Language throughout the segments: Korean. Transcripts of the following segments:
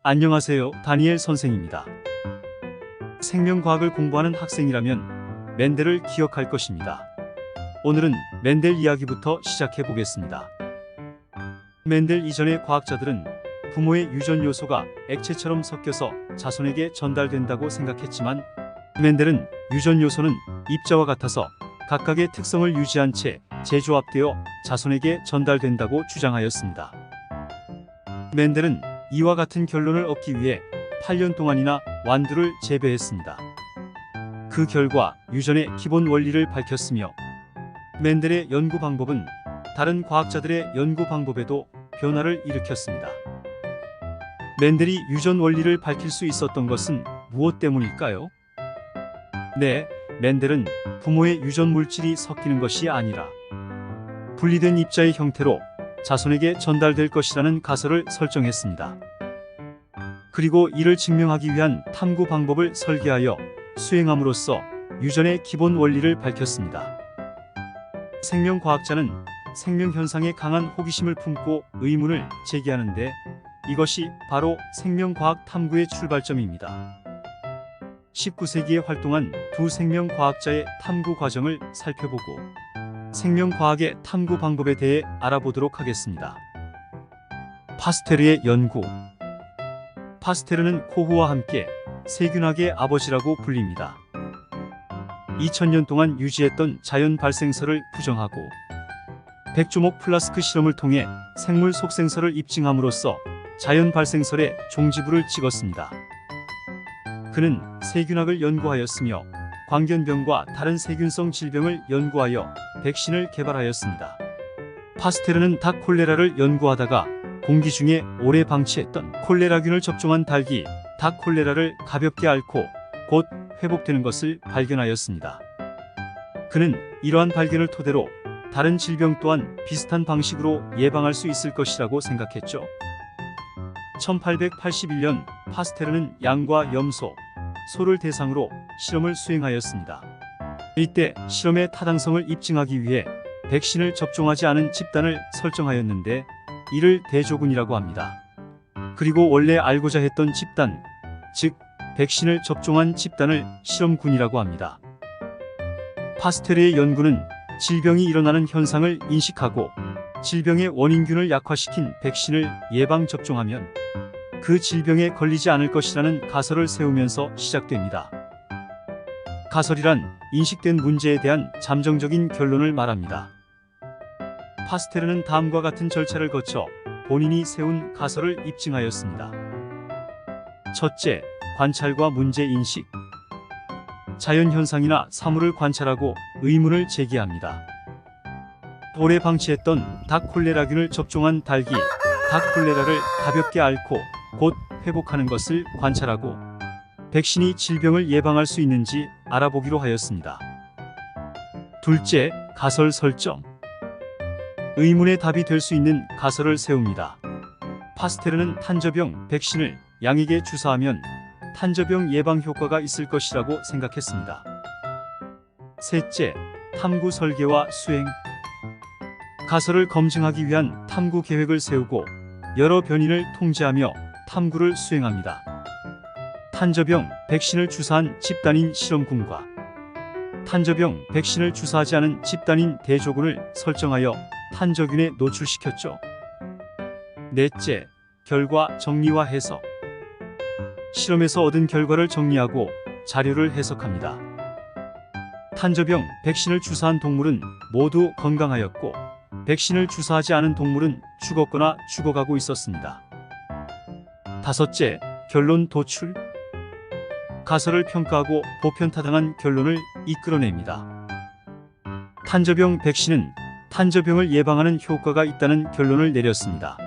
안녕하세요. 다니엘 선생입니다. 생명과학을 공부하는 학생이라면 멘델을 기억할 것입니다. 오늘은 멘델 이야기부터 시작해 보겠습니다. 멘델 이전의 과학자들은 부모의 유전 요소가 액체처럼 섞여서 자손에게 전달된다고 생각했지만 멘델은 유전 요소는 입자와 같아서 각각의 특성을 유지한 채 재조합되어 자손에게 전달된다고 주장하였습니다. 멘델은 이와 같은 결론을 얻기 위해 8년 동안이나 완두를 재배했습니다. 그 결과 유전의 기본 원리를 밝혔으며 멘델의 연구 방법은 다른 과학자들의 연구 방법에도 변화를 일으켰습니다. 멘델이 유전 원리를 밝힐 수 있었던 것은 무엇 때문일까요? 네, 멘델은 부모의 유전 물질이 섞이는 것이 아니라 분리된 입자의 형태로 자손에게 전달될 것이라는 가설을 설정했습니다. 그리고 이를 증명하기 위한 탐구 방법을 설계하여 수행함으로써 유전의 기본 원리를 밝혔습니다. 생명과학자는 생명 현상에 강한 호기심을 품고 의문을 제기하는데 이것이 바로 생명과학 탐구의 출발점입니다. 19세기에 활동한 두 생명과학자의 탐구 과정을 살펴보고 생명과학의 탐구 방법에 대해 알아보도록 하겠습니다. 파스테르의 연구. 파스테르는 코흐와 함께 세균학의 아버지라고 불립니다. 2000년 동안 유지했던 자연 발생설을 부정하고 백조목 플라스크 실험을 통해 생물 속생설을 입증함으로써 자연 발생설의 종지부를 찍었습니다. 그는 세균학을 연구하였으며 광견병과 다른 세균성 질병을 연구하여 백신을 개발하였습니다. 파스테르는 닭 콜레라를 연구하다가 공기 중에 오래 방치했던 콜레라균을 접종한 닭이 닭 콜레라를 가볍게 앓고 곧 회복되는 것을 발견하였습니다. 그는 이러한 발견을 토대로 다른 질병 또한 비슷한 방식으로 예방할 수 있을 것이라고 생각했죠. 1881년 파스테르는 양과 염소, 소를 대상으로 실험을 수행하였습니다. 이때 실험의 타당성을 입증하기 위해 백신을 접종하지 않은 집단을 설정하였는데 이를 대조군이라고 합니다. 그리고 원래 알고자 했던 집단, 즉 백신을 접종한 집단을 실험군이라고 합니다. 파스테르의 연구는 질병이 일어나는 현상을 인식하고 질병의 원인균을 약화시킨 백신을 예방 접종하면 그 질병에 걸리지 않을 것이라는 가설을 세우면서 시작됩니다. 가설이란 인식된 문제에 대한 잠정적인 결론을 말합니다. 파스테르는 다음과 같은 절차를 거쳐 본인이 세운 가설을 입증하였습니다. 첫째, 관찰과 문제인식. 자연현상이나 사물을 관찰하고 의문을 제기합니다. 오래 방치했던 닭 콜레라균을 접종한 닭이 닭 콜레라를 가볍게 앓고 곧 회복하는 것을 관찰하고 백신이 질병을 예방할 수 있는지 알아보기로 하였습니다. 둘째, 가설 설정. 의문의 답이 될 수 있는 가설을 세웁니다. 파스테르는 탄저병 백신을 양에게 주사하면 탄저병 예방 효과가 있을 것이라고 생각했습니다. 셋째, 탐구 설계와 수행. 가설을 검증하기 위한 탐구 계획을 세우고 여러 변인을 통제하며 탐구를 수행합니다. 탄저병 백신을 주사한 집단인 실험군과 탄저병 백신을 주사하지 않은 집단인 대조군을 설정하여 탄저균에 노출시켰죠. 넷째, 결과 정리와 해석. 실험에서 얻은 결과를 정리하고 자료를 해석합니다. 탄저병 백신을 주사한 동물은 모두 건강하였고 백신을 주사하지 않은 동물은 죽었거나 죽어가고 있었습니다. 다섯째, 결론 도출. 가설을 평가하고 보편타당한 결론을 이끌어냅니다. 탄저병 백신은 탄저병을 예방하는 효과가 있다는 결론을 내렸습니다.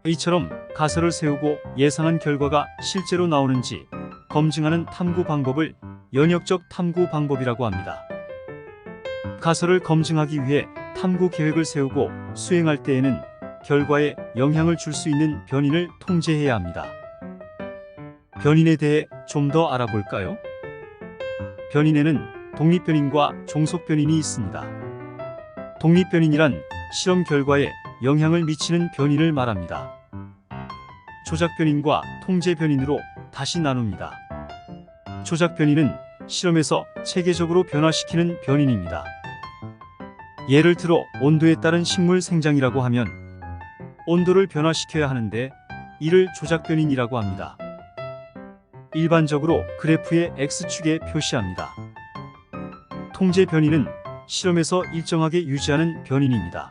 이처럼 가설을 세우고 예상한 결과가 실제로 나오는지 검증하는 탐구 방법을 연역적 탐구 방법이라고 합니다. 가설을 검증하기 위해 탐구 계획을 세우고 수행할 때에는 결과에 영향을 줄 수 있는 변인을 통제해야 합니다. 변인에 대해 좀 더 알아볼까요? 변인에는 독립변인과 종속변인이 있습니다. 독립변인이란 실험 결과에 영향을 미치는 변인을 말합니다. 조작 변인과 통제 변인으로 다시 나눕니다. 조작 변인은 실험에서 체계적으로 변화시키는 변인입니다. 예를 들어 온도에 따른 식물 생장이라고 하면 온도를 변화시켜야 하는데 이를 조작 변인이라고 합니다. 일반적으로 그래프의 X축에 표시합니다. 통제 변인은 실험에서 일정하게 유지하는 변인입니다.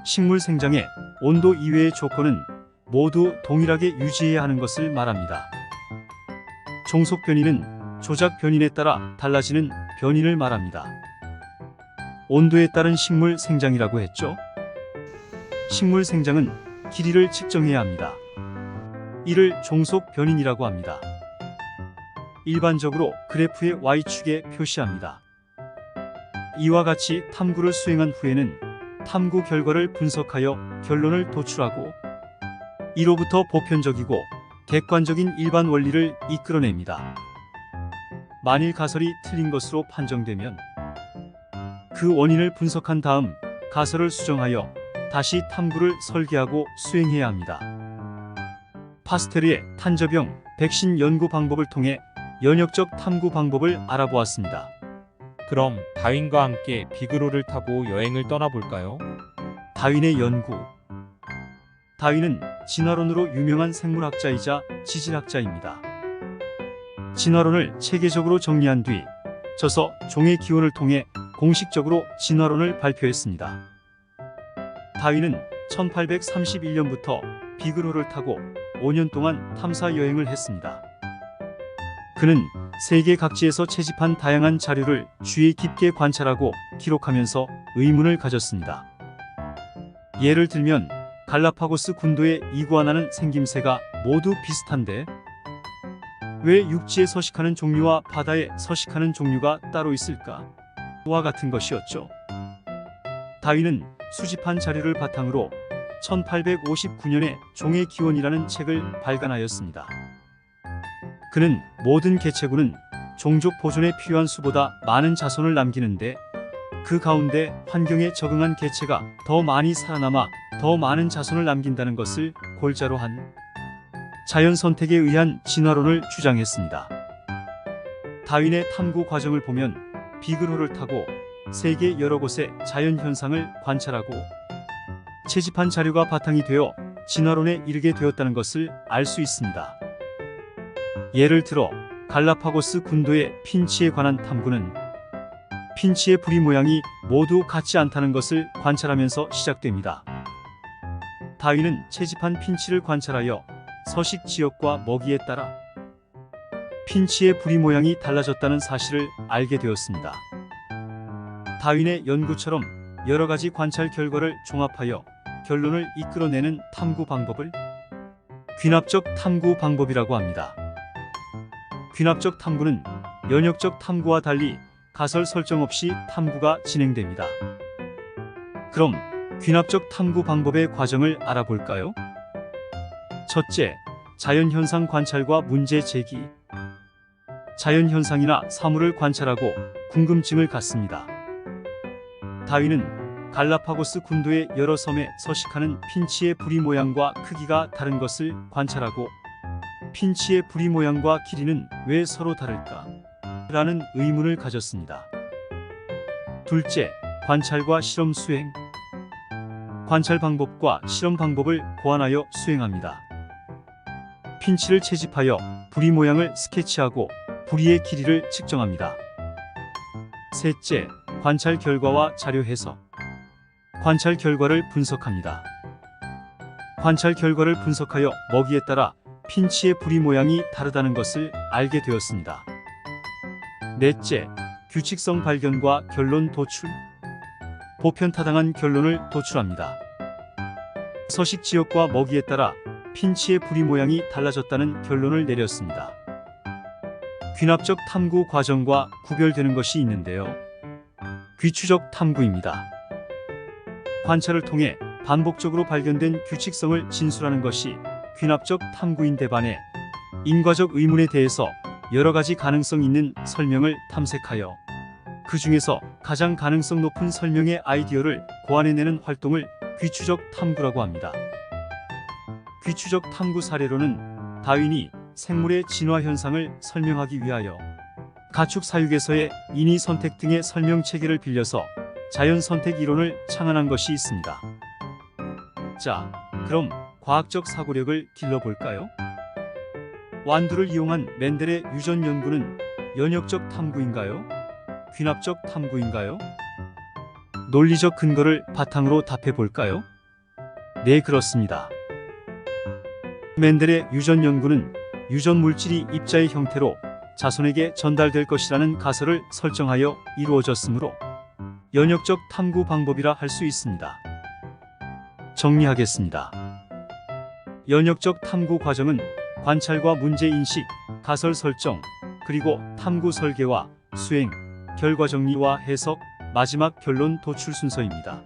식물 생장의 온도 이외의 조건은 모두 동일하게 유지해야 하는 것을 말합니다. 종속 변인은 조작 변인에 따라 달라지는 변인을 말합니다. 온도에 따른 식물 생장이라고 했죠? 식물 생장은 길이를 측정해야 합니다. 이를 종속 변인이라고 합니다. 일반적으로 그래프의 Y축에 표시합니다. 이와 같이 탐구를 수행한 후에는 탐구 결과를 분석하여 결론을 도출하고 이로부터 보편적이고 객관적인 일반 원리를 이끌어냅니다. 만일 가설이 틀린 것으로 판정되면 그 원인을 분석한 다음 가설을 수정하여 다시 탐구를 설계하고 수행해야 합니다. 파스테르의 탄저병 백신 연구 방법을 통해 연역적 탐구 방법을 알아보았습니다. 그럼 다윈과 함께 비그로를 타고 여행을 떠나볼까요? 다윈의 연구. 다윈은 진화론으로 유명한 생물학자이자 지질학자입니다. 진화론을 체계적으로 정리한 뒤 저서 종의 기원을 통해 공식적으로 진화론을 발표했습니다. 다윈은 1831년부터 비그로를 타고 5년 동안 탐사 여행을 했습니다. 그는 세계 각지에서 채집한 다양한 자료를 주의 깊게 관찰하고 기록하면서 의문을 가졌습니다. 예를 들면 갈라파고스 군도의 이구아나는 생김새가 모두 비슷한데 왜 육지에 서식하는 종류와 바다에 서식하는 종류가 따로 있을까? 와 같은 것이었죠. 다윈은 수집한 자료를 바탕으로 1859년에 종의 기원이라는 책을 발간하였습니다. 그는 모든 개체군은 종족 보존에 필요한 수보다 많은 자손을 남기는데 그 가운데 환경에 적응한 개체가 더 많이 살아남아 더 많은 자손을 남긴다는 것을 골자로 한 자연 선택에 의한 진화론을 주장했습니다. 다윈의 탐구 과정을 보면 비그로를 타고 세계 여러 곳의 자연 현상을 관찰하고 채집한 자료가 바탕이 되어 진화론에 이르게 되었다는 것을 알 수 있습니다. 예를 들어 갈라파고스 군도의 핀치에 관한 탐구는 핀치의 부리 모양이 모두 같지 않다는 것을 관찰하면서 시작됩니다. 다윈은 채집한 핀치를 관찰하여 서식 지역과 먹이에 따라 핀치의 부리 모양이 달라졌다는 사실을 알게 되었습니다. 다윈의 연구처럼 여러 가지 관찰 결과를 종합하여 결론을 이끌어내는 탐구 방법을 귀납적 탐구 방법이라고 합니다. 귀납적 탐구는 연역적 탐구와 달리 가설 설정 없이 탐구가 진행됩니다. 그럼 귀납적 탐구 방법의 과정을 알아볼까요? 첫째, 자연현상 관찰과 문제 제기. 자연현상이나 사물을 관찰하고 궁금증을 갖습니다. 다윈은 갈라파고스 군도의 여러 섬에 서식하는 핀치의 부리 모양과 크기가 다른 것을 관찰하고 핀치의 부리 모양과 길이는 왜 서로 다를까? 라는 의문을 가졌습니다. 둘째, 관찰과 실험 수행. 관찰 방법과 실험 방법을 고안하여 수행합니다. 핀치를 채집하여 부리 모양을 스케치하고 부리의 길이를 측정합니다. 셋째, 관찰 결과와 자료 해석. 관찰 결과를 분석합니다. 관찰 결과를 분석하여 먹이에 따라 핀치의 부리 모양이 다르다는 것을 알게 되었습니다. 넷째, 규칙성 발견과 결론 도출. 보편타당한 결론을 도출합니다. 서식 지역과 먹이에 따라 핀치의 부리 모양이 달라졌다는 결론을 내렸습니다. 귀납적 탐구 과정과 구별되는 것이 있는데요. 귀추적 탐구입니다. 관찰을 통해 반복적으로 발견된 규칙성을 진술하는 것이 귀납적 탐구인데 반해 인과적 의문에 대해서 여러 가지 가능성 있는 설명을 탐색하여 그 중에서 가장 가능성 높은 설명의 아이디어를 고안해내는 활동을 귀추적 탐구라고 합니다. 귀추적 탐구 사례로는 다윈이 생물의 진화 현상을 설명하기 위하여 가축 사육에서의 인위 선택 등의 설명 체계를 빌려서 자연 선택 이론을 창안한 것이 있습니다. 자, 그럼 과학적 사고력을 길러볼까요? 완두를 이용한 멘델의 유전 연구는 연역적 탐구인가요? 귀납적 탐구인가요? 논리적 근거를 바탕으로 답해볼까요? 네, 그렇습니다. 멘델의 유전 연구는 유전 물질이 입자의 형태로 자손에게 전달될 것이라는 가설을 설정하여 이루어졌으므로 연역적 탐구 방법이라 할 수 있습니다. 정리하겠습니다. 연역적 탐구 과정은 관찰과 문제 인식, 가설 설정, 그리고 탐구 설계와 수행, 결과 정리와 해석, 마지막 결론 도출 순서입니다.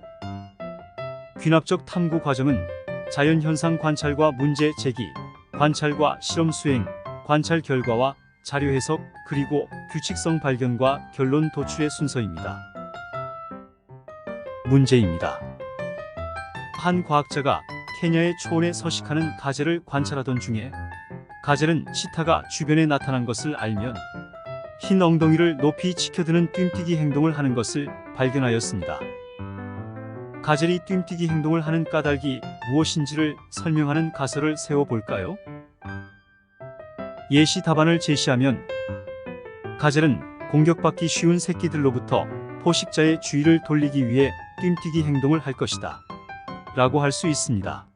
귀납적 탐구 과정은 자연 현상 관찰과 문제 제기, 관찰과 실험 수행, 관찰 결과와 자료 해석, 그리고 규칙성 발견과 결론 도출의 순서입니다. 문제입니다. 한 과학자가 케냐의 초원에 서식하는 가젤을 관찰하던 중에 가젤은 치타가 주변에 나타난 것을 알면 흰 엉덩이를 높이 치켜드는 뜀뛰기 행동을 하는 것을 발견하였습니다. 가젤이 뜀뛰기 행동을 하는 까닭이 무엇인지를 설명하는 가설을 세워볼까요? 예시 답안을 제시하면 가젤은 공격받기 쉬운 새끼들로부터 포식자의 주의를 돌리기 위해 뜀뛰기 행동을 할 것이다 라고 할 수 있습니다.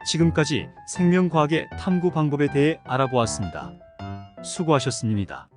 지금까지 생명과학의 탐구 방법에 대해 알아보았습니다. 수고하셨습니다.